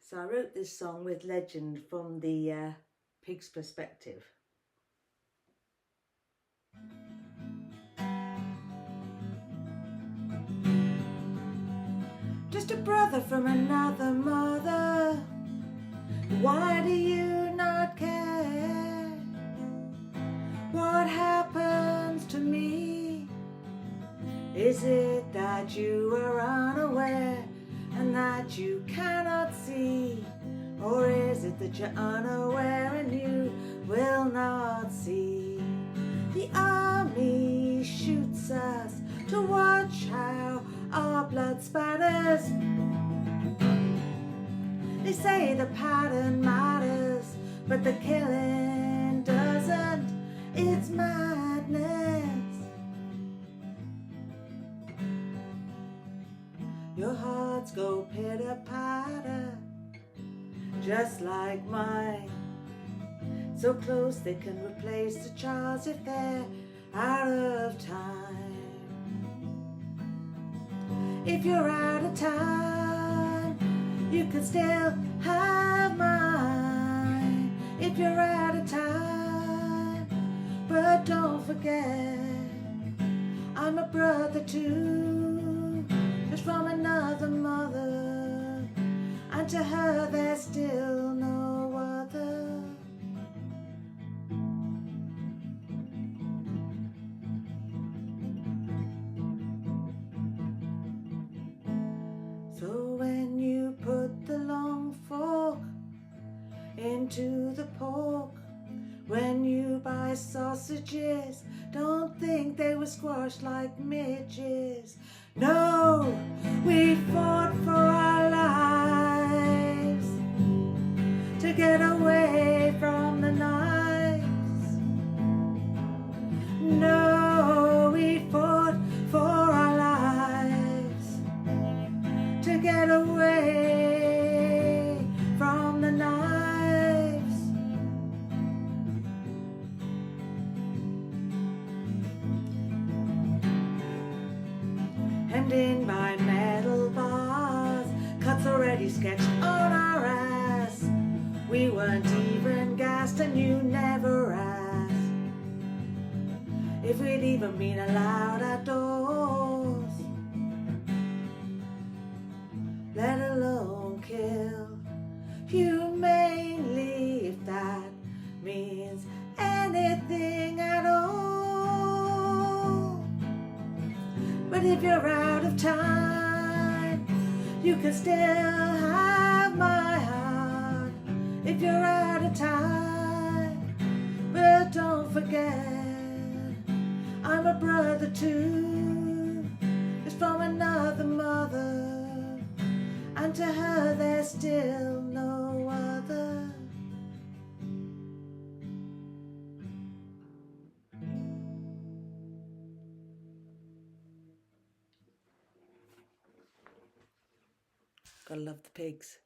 So I wrote this song with legend from the pig's perspective. Just a brother from another mother, why do you not care what happens to me? Is it that you are unaware and that you cannot see? Or is it that you're unaware and you will not see? The army shoots us to watch how our blood spatters. They say the pattern matters, but the killing doesn't. It's madness. Your hearts go pitter-patter, just like mine. So close they can replace the Charles if they're out of time. If you're out of time, you can still have mine. If you're out of time, but don't forget, I'm a brother too, just from another mother, and to her there's still no other. So when you put the long fork into the pork, when you buy sausages, don't think they were squashed like midges. No, we fought for our lives to get away from the knives. No, we fought for our lives to get away from the knives. Hemmed in by metal bars, cuts already sketched on our ass. We weren't even gassed and you never asked if we'd even been allowed outdoors, let alone kill humanely, if that means anything at all. But if you're out of time, you can still have my heart. If you're out of time, but don't forget, I'm a brother too, just from another mother, and to her there's still no other. Gotta love the pigs.